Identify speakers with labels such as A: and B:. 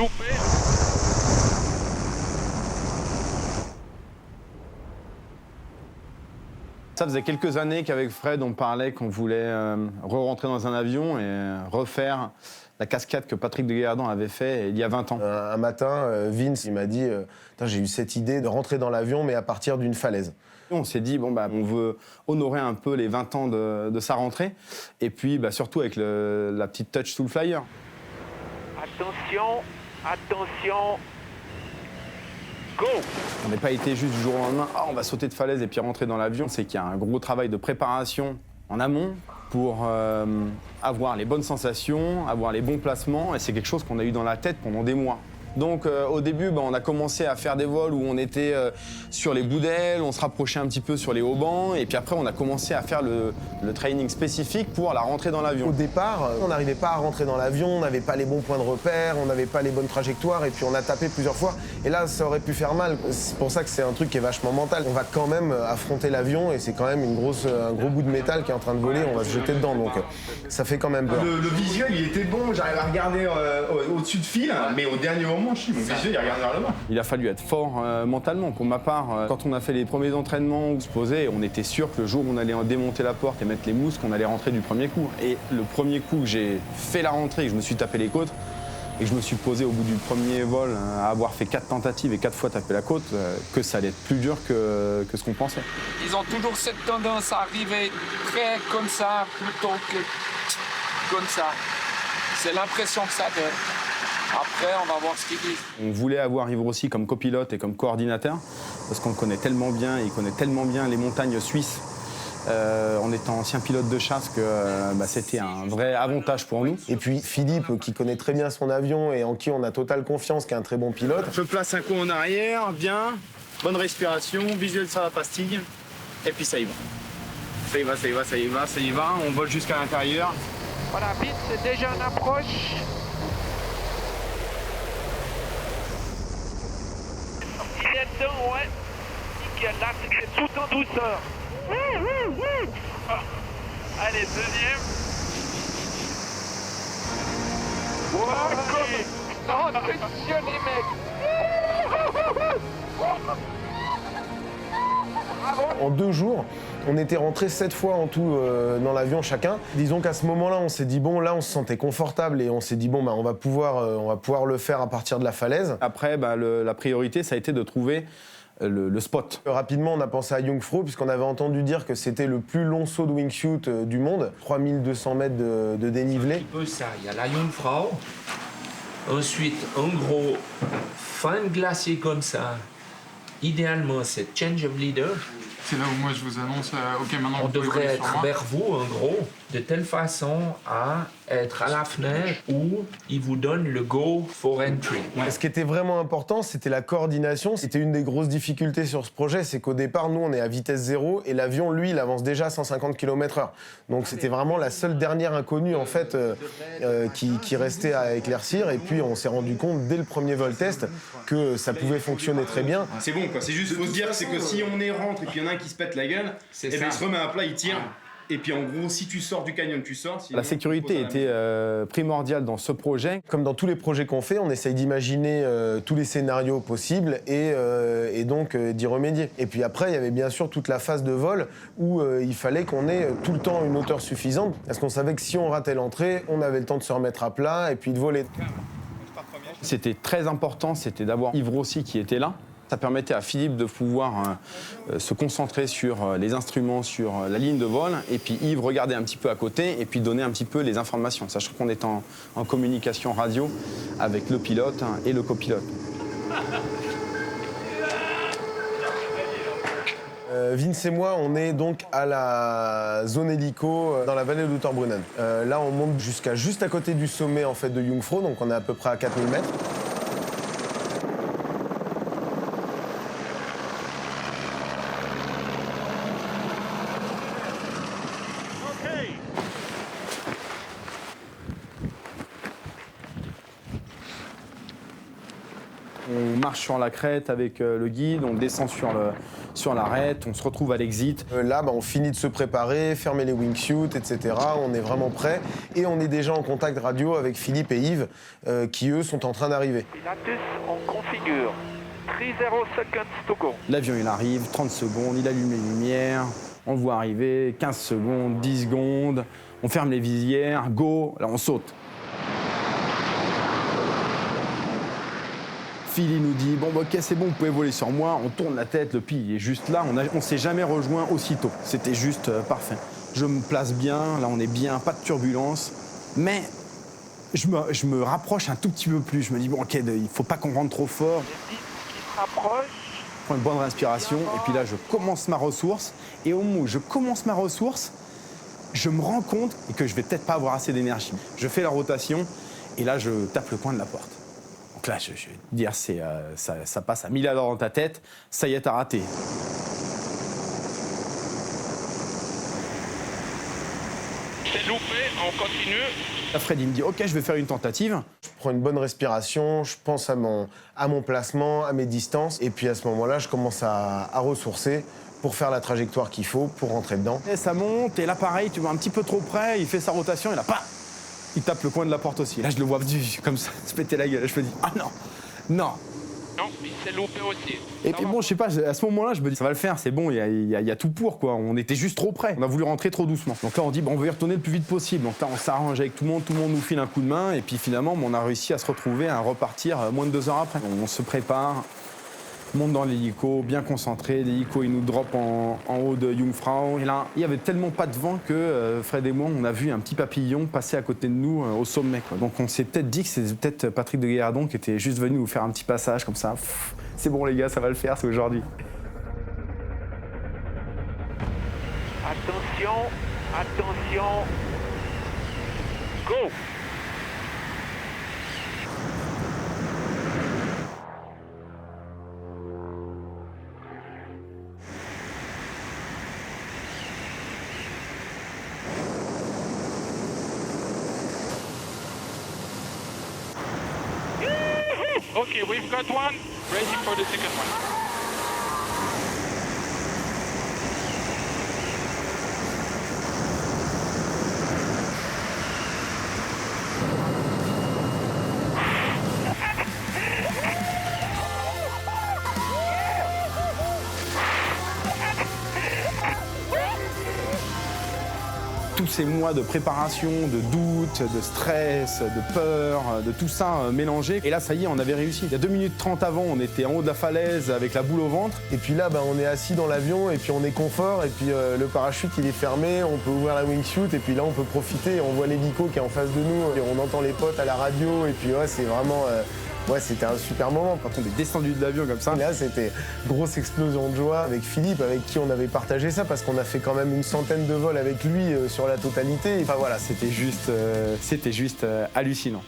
A: loupé.
B: Ça faisait quelques années qu'avec Fred, on parlait qu'on voulait re-rentrer dans un avion et refaire la cascade que Patrick de Gaillardon avait fait il y a 20 ans.
C: Un matin, Vince, il m'a dit j'ai eu cette idée de rentrer dans l'avion, mais à partir d'une falaise.
B: On s'est dit, on veut honorer un peu les 20 ans de sa rentrée, et puis surtout avec la petite touch sous le flyer.
A: Attention, attention. Go!
B: On n'a pas été juste du jour au lendemain, on va sauter de falaise et puis rentrer dans l'avion. C'est qu'il y a un gros travail de préparation en amont pour avoir les bonnes sensations, avoir les bons placements, et c'est quelque chose qu'on a eu dans la tête pendant des mois. Donc au début, on a commencé à faire des vols où on était sur les bouts d'ailes, on se rapprochait un petit peu sur les haubans, et puis après on a commencé à faire le training spécifique pour la rentrée dans l'avion.
C: Au départ, on n'arrivait pas à rentrer dans l'avion, on n'avait pas les bons points de repère, on n'avait pas les bonnes trajectoires, et puis on a tapé plusieurs fois. Et là, ça aurait pu faire mal. C'est pour ça que c'est un truc qui est vachement mental. On va quand même affronter l'avion, et c'est quand même un gros bout de métal qui est en train de voler, on va se jeter dedans, donc ça fait quand même peur.
D: Le visuel, il était bon, j'arrive à regarder au-dessus de fil, mais au dernier moment, mon visuel, il regarde vers le bas.
B: Il a fallu être fort mentalement. Pour ma part, quand on a fait les premiers entraînements, on se posait, on était sûr que le jour où on allait démonter la porte et mettre les mousses, qu'on allait rentrer du premier coup. Et le premier coup que j'ai fait la rentrée, que je me suis tapé les côtes, et que je me suis posé au bout du premier vol à avoir fait 4 tentatives et 4 fois taper la côte, que ça allait être plus dur que ce qu'on pensait.
E: Ils ont toujours cette tendance à arriver très comme ça plutôt que comme ça. C'est l'impression que ça donne. Après, on va voir ce qu'ils disent.
B: On voulait avoir Yves Rossi comme copilote et comme coordinateur, parce qu'on le connaît tellement bien, et il connaît tellement bien les montagnes suisses, en étant ancien pilote de chasse, que c'était un vrai avantage pour nous.
C: Et puis Philippe, qui connaît très bien son avion et en qui on a totale confiance, qui est un très bon pilote.
F: Je place un coup en arrière, bien, bonne respiration, visuel sur la pastille, et puis ça y va. Ça y va, ça y va, ça y va, ça y va, on vole jusqu'à l'intérieur.
A: Voilà, vite, c'est déjà en approche. Il est dedans, ouais. Nickel, là, c'est tout en douceur. Ah. Allez, deuxième.
E: Ouais. Oh, attention les mecs.
C: En 2 jours, on était rentrés 7 fois en tout dans l'avion chacun. Disons qu'à ce moment-là, on s'est dit là on se sentait confortable et on s'est dit on va pouvoir le faire à partir de la falaise.
B: Après, la priorité, ça a été de trouver le spot.
C: Rapidement, on a pensé à Jungfrau, puisqu'on avait entendu dire que c'était le plus long saut de wingsuit du monde, 3200 mètres de dénivelé.
G: Un petit peu ça, il y a la Jungfrau, ensuite un gros fin glacier comme ça. Idéalement, c'est change of leader.
H: C'est là où moi je vous annonce, ok, maintenant
G: On
H: vous pouvez
G: devrait
H: voler sur
G: être
H: moi.
G: vers vous, en gros, de telle façon à être à la fenêtre où il vous donne le go for entry.
C: Ce qui était vraiment important, c'était la coordination. C'était une des grosses difficultés sur ce projet, c'est qu'au départ, nous, on est à vitesse 0 et l'avion, lui, il avance déjà à 150 km/h. Donc c'était vraiment la seule dernière inconnue, en fait, qui restait à éclaircir. Et puis, on s'est rendu compte, dès le premier vol test, que ça pouvait fonctionner très bien.
D: C'est bon, quoi. C'est juste, faut se dire, c'est que si on est rentre et puis il y en a un qui se pète la gueule, et bien il se remet à plat, il tire. Et puis en gros, si tu sors du canyon, tu sors.
B: La sécurité était primordiale dans ce projet.
C: Comme dans tous les projets qu'on fait, on essaye d'imaginer tous les scénarios possibles et donc d'y remédier. Et puis après, il y avait bien sûr toute la phase de vol où il fallait qu'on ait tout le temps une hauteur suffisante, parce qu'on savait que si on ratait l'entrée, on avait le temps de se remettre à plat et puis de voler.
B: C'était très important, c'était d'avoir Yves Rossi qui était là. Ça permettait à Philippe de pouvoir se concentrer sur les instruments, sur la ligne de vol, et puis Yves regardait un petit peu à côté et puis donner un petit peu les informations, sachant qu'on est en communication radio avec le pilote et le copilote.
C: Vince et moi, on est donc à la zone hélico dans la vallée d'Outerbrunnen. Là, on monte jusqu'à juste à côté du sommet en fait, de Jungfrau, donc on est à peu près à 4000 mètres.
B: On marche sur la crête avec le guide, on descend sur sur l'arête, on se retrouve à l'exit.
C: Là, on finit de se préparer, fermer les wingsuits, etc. On est vraiment prêt et on est déjà en contact radio avec Philippe et Yves qui, eux, sont en train d'arriver.
A: Pilatus, on configure. 30 seconds to go.
B: L'avion, il arrive, 30 secondes, il allume les lumières, on le voit arriver, 15 secondes, 10 secondes, on ferme les visières, go, là on saute. Philly nous dit, bon, ok, c'est bon, vous pouvez voler sur moi, on tourne la tête, le pied est juste là, on s'est jamais rejoint aussitôt, c'était juste parfait. Je me place bien, là on est bien, pas de turbulence, mais je me rapproche un tout petit peu plus, je me dis, bon, ok, il faut pas qu'on rentre trop fort.
A: Les disques qui se rapprochent.
B: Je prends une bonne respiration, et puis là je commence ma ressource, et au moment où je commence ma ressource, je me rends compte que je vais peut-être pas avoir assez d'énergie. Je fais la rotation, et là je tape le coin de la porte. Donc là, je vais te dire, ça passe à 1000 à l'heure dans ta tête, ça y est, t'as raté.
A: C'est loupé, on continue.
B: Là, Fred, il me dit, ok, je vais faire une tentative.
C: Je prends une bonne respiration, je pense à mon placement, à mes distances, et puis à ce moment-là, je commence à ressourcer pour faire la trajectoire qu'il faut, pour rentrer dedans.
B: Et ça monte, et là, pareil, tu vois un petit peu trop près, il fait sa rotation, et là, pas. Il tape le coin de la porte aussi. Là, je le vois comme ça, se péter la gueule. Je me dis, ah non, non.
A: Non, il s'est loupé aussi.
B: Et puis bon, je sais pas, à ce moment-là, je me dis, ça va le faire, c'est bon, il y a tout pour, quoi. On était juste trop près. On a voulu rentrer trop doucement. Donc là, on dit, bon, on veut y retourner le plus vite possible. Donc là, on s'arrange avec tout le monde nous file un coup de main. Et puis finalement, on a réussi à se retrouver, à repartir moins de 2 heures après. On se prépare, monte dans l'hélico, bien concentré. L'hélico, il nous drop en haut de Jungfrau. Et là, il y avait tellement pas de vent que Fred et moi, on a vu un petit papillon passer à côté de nous au sommet, quoi. Donc on s'est peut-être dit que c'était peut-être Patrick de Gallardon qui était juste venu nous faire un petit passage comme ça. Pff, c'est bon les gars, ça va le faire, c'est aujourd'hui.
A: Attention, attention. Go. Okay, we've got one. Ready for the second one.
B: Tous ces mois de préparation, de doute, de stress, de peur, de tout ça mélangé. Et là, ça y est, on avait réussi. Il y a 2 minutes 30 avant, on était en haut de la falaise avec la boule au ventre.
C: Et puis là, on est assis dans l'avion et puis on est confort. Et puis le parachute, il est fermé, on peut ouvrir la wingsuit. Et puis là, on peut profiter. On voit l'hélico qui est en face de nous. Et on entend les potes à la radio. Et puis ouais, c'est vraiment... Ouais, c'était un super moment.
B: Quand on est descendu de l'avion comme ça.
C: Là, c'était grosse explosion de joie avec Philippe, avec qui on avait partagé ça, parce qu'on a fait quand même une centaine de vols avec lui sur la totalité.
B: Enfin voilà, c'était juste hallucinant.